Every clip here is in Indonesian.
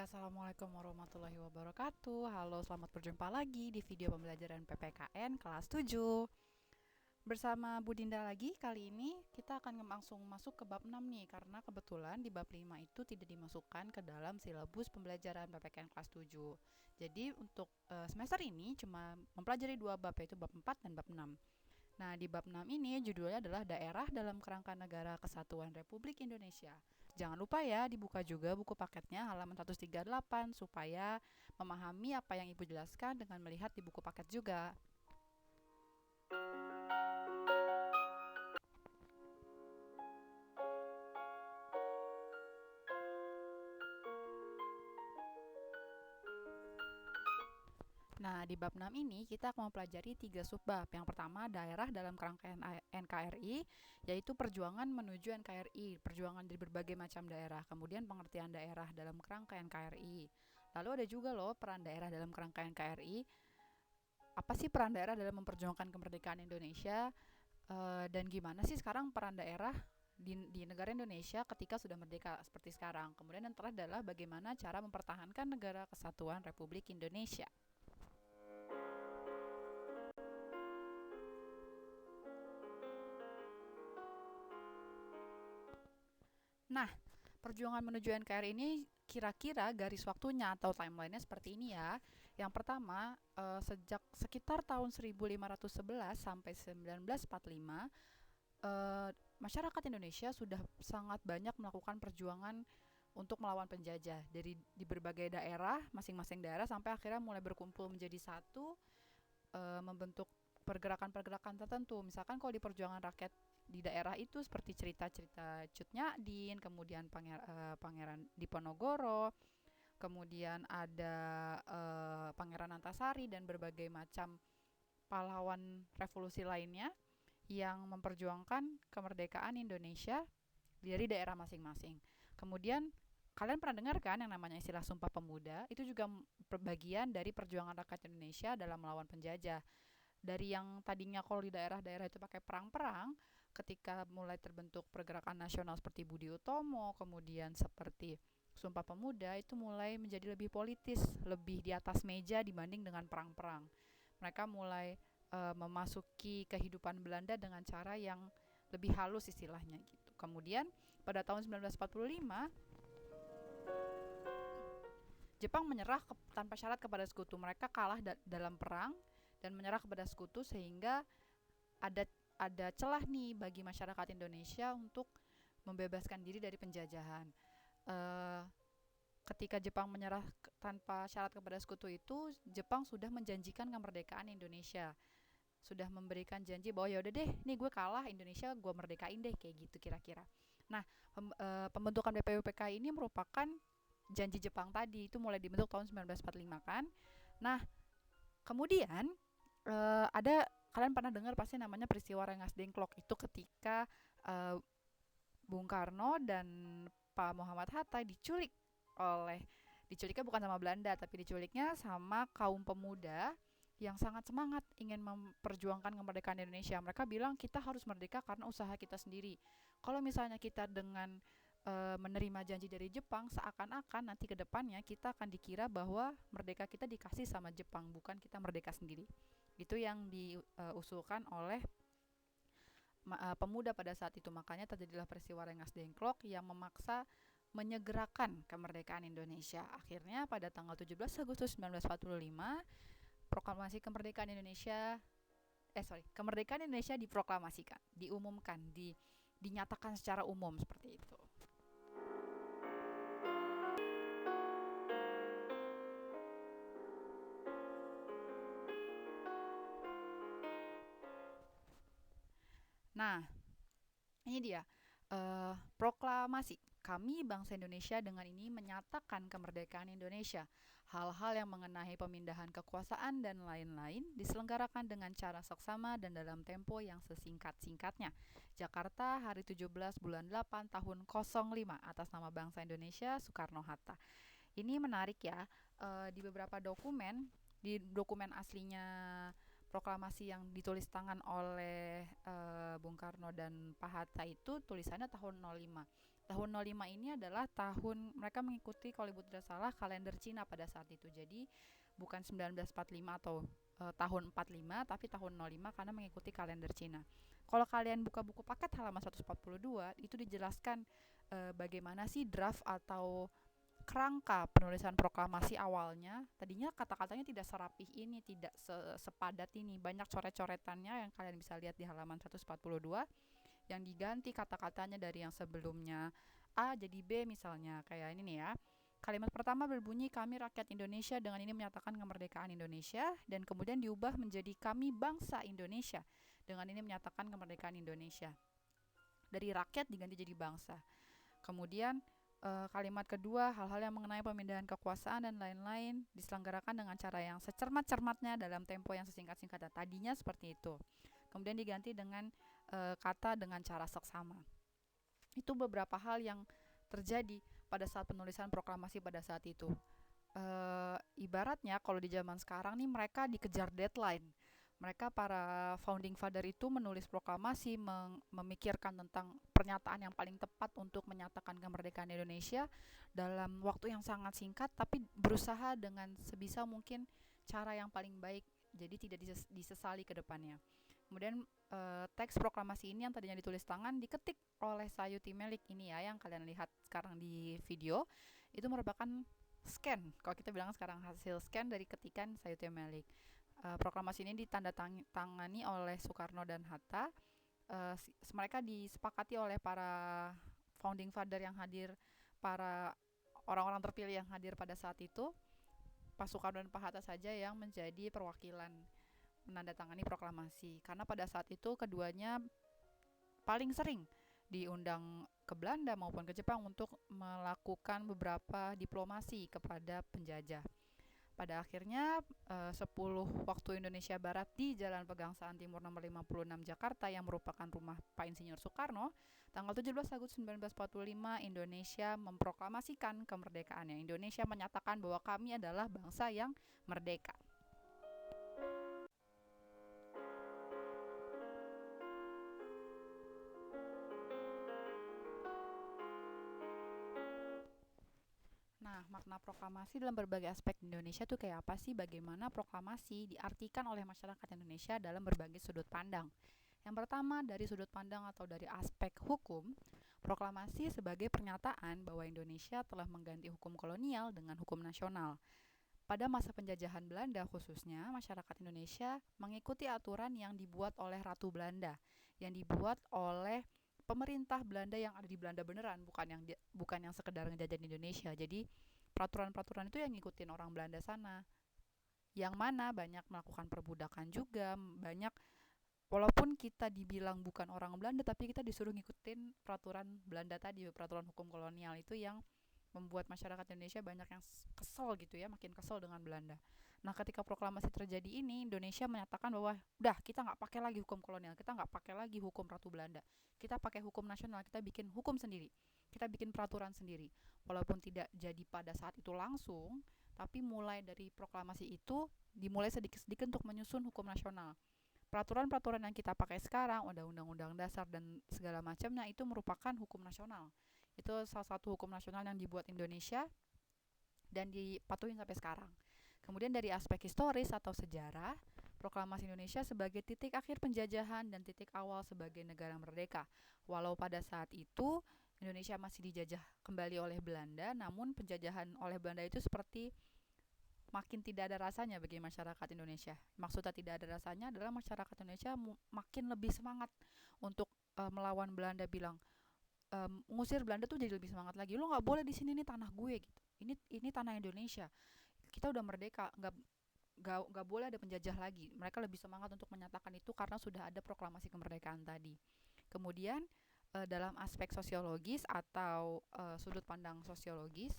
Assalamualaikum warahmatullahi wabarakatuh. Halo, selamat berjumpa lagi di video pembelajaran PPKN kelas 7. Bersama Bu Dinda lagi, kali ini kita akan langsung masuk ke bab 6 nih, karena kebetulan di bab 5 itu tidak dimasukkan ke dalam silabus pembelajaran PPKN kelas 7. Jadi untuk semester ini cuma mempelajari dua bab, yaitu bab 4 dan bab 6. Nah, di bab 6 ini judulnya adalah Daerah dalam Kerangka Negara Kesatuan Republik Indonesia. Jangan lupa ya, dibuka juga buku paketnya halaman 138 supaya memahami apa yang Ibu jelaskan dengan melihat di buku paket juga. Nah, di bab 6 ini kita akan mempelajari 3 subbab. Yang pertama, daerah dalam kerangka NKRI, yaitu perjuangan menuju NKRI, perjuangan dari berbagai macam daerah. Kemudian pengertian daerah dalam kerangka NKRI. Lalu ada juga loh peran daerah dalam kerangka NKRI. Apa sih peran daerah dalam memperjuangkan kemerdekaan Indonesia? Dan gimana sih sekarang peran daerah di negara Indonesia ketika sudah merdeka seperti sekarang? Kemudian yang terakhir adalah bagaimana cara mempertahankan negara kesatuan Republik Indonesia. Nah, perjuangan menuju NKRI ini kira-kira garis waktunya atau timelinenya seperti ini ya. Yang pertama, sejak sekitar tahun 1511 sampai 1945, masyarakat Indonesia sudah sangat banyak melakukan perjuangan untuk melawan penjajah dari di berbagai daerah, masing-masing daerah sampai akhirnya mulai berkumpul menjadi satu, membentuk pergerakan-pergerakan tertentu. Misalkan kalau di perjuangan rakyat di daerah itu seperti cerita-cerita Cut Nyak kemudian Pangeran Diponegoro, kemudian ada Pangeran Antasari dan berbagai macam pahlawan revolusi lainnya yang memperjuangkan kemerdekaan Indonesia dari daerah masing-masing. Kemudian kalian pernah dengar kan yang namanya istilah Sumpah Pemuda? Itu juga bagian dari perjuangan rakyat Indonesia dalam melawan penjajah. Dari yang tadinya kalau di daerah-daerah itu pakai perang-perang, ketika mulai terbentuk pergerakan nasional seperti Budi Utomo, kemudian seperti Sumpah Pemuda, itu mulai menjadi lebih politis, lebih di atas meja dibanding dengan perang-perang. Mereka mulai memasuki kehidupan Belanda dengan cara yang lebih halus istilahnya gitu. Kemudian pada tahun 1945 Jepang menyerah tanpa syarat kepada sekutu. Mereka kalah dalam perang dan menyerah kepada sekutu sehingga ada celah nih bagi masyarakat Indonesia untuk membebaskan diri dari penjajahan. Ketika Jepang menyerah tanpa syarat kepada sekutu itu, Jepang sudah menjanjikan kemerdekaan Indonesia, sudah memberikan janji bahwa ya udah deh, nih gue kalah, Indonesia gue merdekain deh, kayak gitu kira-kira. Nah, pembentukan BPUPK ini merupakan janji Jepang tadi, itu mulai dibentuk tahun 1945 kan. Nah, kemudian ada, kalian pernah dengar pasti namanya peristiwa Rengas Dengklok. Itu ketika Bung Karno dan Pak Muhammad Hatta diculiknya bukan sama Belanda, tapi diculiknya sama kaum pemuda yang sangat semangat ingin memperjuangkan kemerdekaan Indonesia. Mereka bilang kita harus merdeka karena usaha kita sendiri. Kalau misalnya kita dengan menerima janji dari Jepang, seakan-akan nanti ke depannya kita akan dikira bahwa merdeka kita dikasih sama Jepang, bukan kita merdeka sendiri. Itu yang diusulkan oleh pemuda pada saat itu. Makanya terjadilah peristiwa Rengas Dengklok yang memaksa menyegerakan kemerdekaan Indonesia. Akhirnya pada tanggal 17 Agustus 1945, proklamasi kemerdekaan Indonesia kemerdekaan Indonesia diproklamasikan, diumumkan, dinyatakan secara umum seperti itu. Nah, ini dia proklamasi. Kami bangsa Indonesia dengan ini menyatakan kemerdekaan Indonesia. Hal-hal yang mengenai pemindahan kekuasaan dan lain-lain diselenggarakan dengan cara seksama dan dalam tempo yang sesingkat-singkatnya. Jakarta, hari 17 bulan 8 tahun 05 atas nama bangsa Indonesia, Soekarno-Hatta. Ini menarik ya, di beberapa dokumen, di dokumen aslinya proklamasi yang ditulis tangan oleh Bung Karno dan Pak Hatta itu tulisannya tahun 05. Tahun 05 ini adalah tahun mereka mengikuti, kalau ibu tidak salah, kalender Cina pada saat itu. Jadi bukan 1945 atau tahun 45, tapi tahun 05 karena mengikuti kalender Cina. Kalau kalian buka buku paket halaman 142, itu dijelaskan bagaimana sih draft atau kerangka penulisan proklamasi awalnya. Tadinya kata-katanya tidak serapih ini, tidak sepadat ini. Banyak coret-coretannya yang kalian bisa lihat di halaman 142, yang diganti kata-katanya dari yang sebelumnya A jadi B, misalnya kayak ini nih ya. Kalimat pertama berbunyi kami rakyat Indonesia, dengan ini menyatakan kemerdekaan Indonesia, dan kemudian diubah menjadi kami bangsa Indonesia, dengan ini menyatakan kemerdekaan Indonesia. Dari rakyat diganti jadi bangsa. Kemudian kalimat kedua, hal-hal yang mengenai pemindahan kekuasaan dan lain-lain diselenggarakan dengan cara yang secermat-cermatnya dalam tempo yang sesingkat-singkatnya. Tadinya seperti itu. Kemudian diganti dengan kata dengan cara seksama. Itu beberapa hal yang terjadi pada saat penulisan proklamasi pada saat itu. Ibaratnya kalau di zaman sekarang nih, mereka dikejar deadline. Mereka para founding father itu menulis proklamasi, memikirkan tentang pernyataan yang paling tepat untuk menyatakan kemerdekaan Indonesia dalam waktu yang sangat singkat, tapi berusaha dengan sebisa mungkin cara yang paling baik, jadi tidak disesali ke depannya. Kemudian teks proklamasi ini yang tadinya ditulis tangan diketik oleh Sayuti Melik ini ya, yang kalian lihat sekarang di video. Itu merupakan scan, kalau kita bilang sekarang hasil scan dari ketikan Sayuti Melik. Proklamasi ini ditandatangani oleh Soekarno dan Hatta. Mereka disepakati oleh para founding father yang hadir, para orang-orang terpilih yang hadir pada saat itu. Pak Soekarno dan Pak Hatta saja yang menjadi perwakilan menandatangani proklamasi, karena pada saat itu keduanya paling sering diundang ke Belanda maupun ke Jepang untuk melakukan beberapa diplomasi kepada penjajah. Pada akhirnya 10 waktu Indonesia Barat di Jalan Pegangsaan Timur nomor 56 Jakarta, yang merupakan rumah Pak Insinyur Soekarno, tanggal 17 Agustus 1945 Indonesia memproklamasikan kemerdekaannya. Indonesia menyatakan bahwa kami adalah bangsa yang merdeka. Nah, makna proklamasi dalam berbagai aspek di Indonesia tuh kayak apa sih? Bagaimana proklamasi diartikan oleh masyarakat Indonesia dalam berbagai sudut pandang. Yang pertama, dari sudut pandang atau dari aspek hukum, proklamasi sebagai pernyataan bahwa Indonesia telah mengganti hukum kolonial dengan hukum nasional. Pada masa penjajahan Belanda khususnya, masyarakat Indonesia mengikuti aturan yang dibuat oleh Ratu Belanda, yang dibuat oleh pemerintah Belanda yang ada di Belanda beneran, bukan yang sekedar ngejajah Indonesia. Jadi peraturan-peraturan itu yang ngikutin orang Belanda sana. Yang mana banyak melakukan perbudakan juga, banyak, walaupun kita dibilang bukan orang Belanda, tapi kita disuruh ngikutin peraturan Belanda tadi, peraturan hukum kolonial itu, yang membuat masyarakat Indonesia banyak yang kesel gitu ya, makin kesel dengan Belanda. Nah, ketika proklamasi terjadi ini, Indonesia menyatakan bahwa udah, kita nggak pakai lagi hukum kolonial, kita nggak pakai lagi hukum Ratu Belanda, kita pakai hukum nasional, kita bikin hukum sendiri, kita bikin peraturan sendiri. Walaupun tidak jadi pada saat itu langsung, tapi mulai dari proklamasi itu dimulai sedikit-sedikit untuk menyusun hukum nasional. Peraturan-peraturan yang kita pakai sekarang, undang-undang dasar dan segala macamnya, itu merupakan hukum nasional. Itu salah satu hukum nasional yang dibuat Indonesia dan dipatuhi sampai sekarang. Kemudian dari aspek historis atau sejarah, proklamasi Indonesia sebagai titik akhir penjajahan dan titik awal sebagai negara merdeka. Walau pada saat itu Indonesia masih dijajah kembali oleh Belanda, namun penjajahan oleh Belanda itu seperti makin tidak ada rasanya bagi masyarakat Indonesia. Maksudnya tidak ada rasanya adalah masyarakat Indonesia makin lebih semangat untuk melawan Belanda, bilang ngusir Belanda tuh jadi lebih semangat lagi. Lo nggak boleh di sini, nih tanah gue gitu. Ini tanah Indonesia. Kita udah merdeka, nggak boleh ada penjajah lagi. Mereka lebih semangat untuk menyatakan itu karena sudah ada proklamasi kemerdekaan tadi. Kemudian dalam aspek sosiologis atau sudut pandang sosiologis,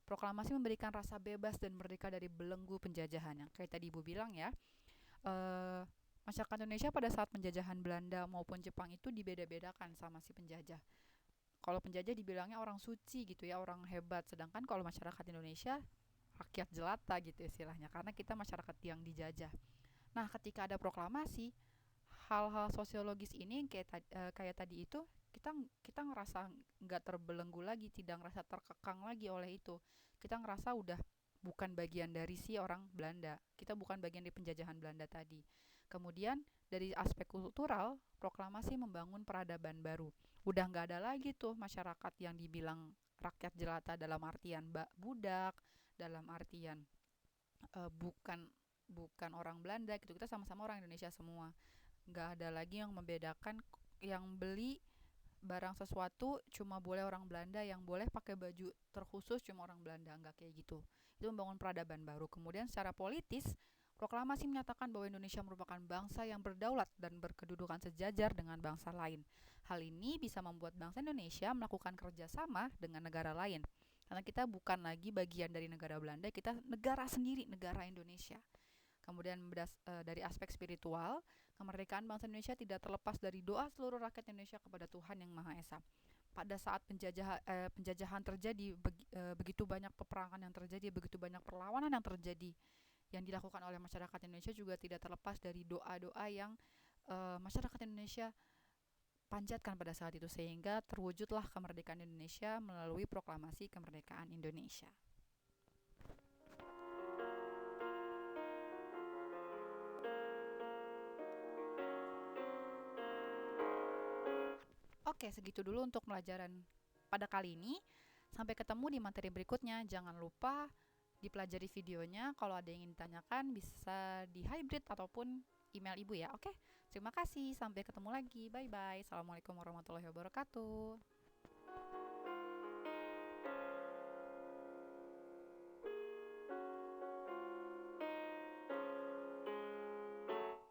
proklamasi memberikan rasa bebas dan merdeka dari belenggu penjajahan, yang kayak tadi Ibu bilang ya. Masyarakat Indonesia pada saat penjajahan Belanda maupun Jepang itu dibeda-bedakan sama si penjajah. Kalau penjajah dibilangnya orang suci gitu ya, orang hebat, sedangkan kalau masyarakat Indonesia rakyat jelata gitu istilahnya, karena kita masyarakat yang dijajah. Nah, ketika ada proklamasi, hal-hal sosiologis ini kayak tadi itu kita ngerasa nggak terbelenggu lagi, tidak ngerasa terkekang lagi oleh itu. Kita ngerasa udah bukan bagian dari si orang Belanda, kita bukan bagian dari penjajahan Belanda tadi. Kemudian dari aspek kultural, proklamasi membangun peradaban baru. Udah nggak ada lagi tuh masyarakat yang dibilang rakyat jelata dalam artian budak, dalam artian bukan bukan orang Belanda gitu. Kita sama-sama orang Indonesia semua. Nggak ada lagi yang membedakan yang beli barang sesuatu cuma boleh orang Belanda, yang boleh pakai baju terkhusus cuma orang Belanda, nggak kayak gitu. Itu membangun peradaban baru. Kemudian secara politis, proklamasi menyatakan bahwa Indonesia merupakan bangsa yang berdaulat dan berkedudukan sejajar dengan bangsa lain. Hal ini bisa membuat bangsa Indonesia melakukan kerjasama dengan negara lain. Karena kita bukan lagi bagian dari negara Belanda, kita negara sendiri, negara Indonesia. Kemudian dari aspek spiritual, kemerdekaan bangsa Indonesia tidak terlepas dari doa seluruh rakyat Indonesia kepada Tuhan Yang Maha Esa. Pada saat penjajahan terjadi, begitu banyak peperangan yang terjadi, begitu banyak perlawanan yang terjadi, yang dilakukan oleh masyarakat Indonesia juga tidak terlepas dari doa-doa yang masyarakat Indonesia panjatkan pada saat itu, sehingga terwujudlah kemerdekaan Indonesia melalui proklamasi kemerdekaan Indonesia. Oke, segitu dulu untuk pelajaran pada kali ini. Sampai ketemu di materi berikutnya. Jangan lupa dipelajari videonya. Kalau ada yang ingin ditanyakan bisa di hybrid ataupun email ibu ya. Oke, terima kasih. Sampai ketemu lagi. Bye-bye. Assalamualaikum warahmatullahi wabarakatuh.